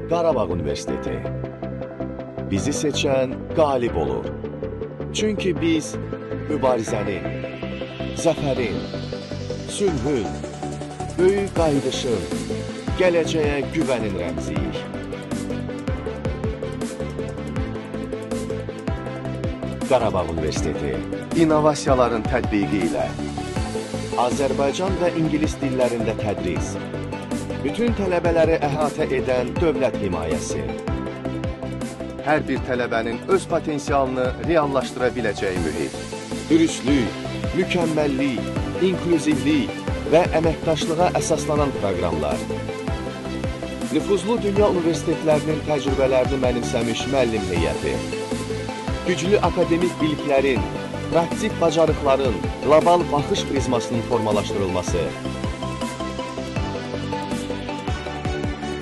Qarabağ Universiteti. Bizi seçən qalib olur. Çünki biz mübarizənin, zəfərin, sülhün, böyük qayıdışın, gələcəyə güvənin rəmziyik. Qarabağ Universiteti. İnnovasiyaların tətbiqi ilə Azərbaycan və İngilis dillərində tədris. Bütün tələbələri əhatə edən dövlət himayəsi. Hər bir tələbənin öz potensialını reallaşdıra biləcəyi mühit. Dürüstlük, mükəmməllik, inklüzivlik və əməkdaşlığa əsaslanan proqramlar. Nüfuzlu dünya universitetlərinin təcrübələrini mənimsəmiş müəllim heyəti. Güclü akademik biliklərin, praktik bacarıqların, qlobal baxış prizmasının formalaşdırılması.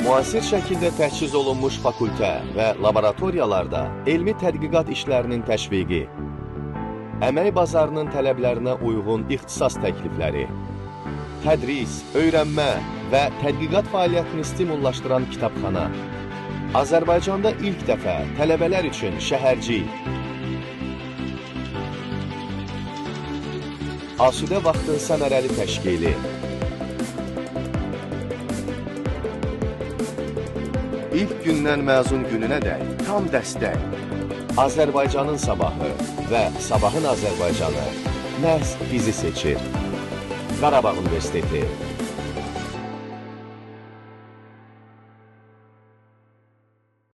Müasir şəkildə təchiz olunmuş fakültə və laboratoriyalarda elmi tədqiqat işlərinin təşviqi, əmək bazarının tələblərinə uyğun ixtisas təklifləri, tədris, öyrənmə və tədqiqat fəaliyyətini stimullaşdıran kitabxana, Azərbaycanda ilk dəfə tələbələr üçün şəhərcik, asudə vaxtın səmərəli təşkili, İlk gündən məzun gününədək tam dəstək. Azərbaycanın sabahı və sabahın Azərbaycanı məhz bizi seçir. Qarabağ Universiteti.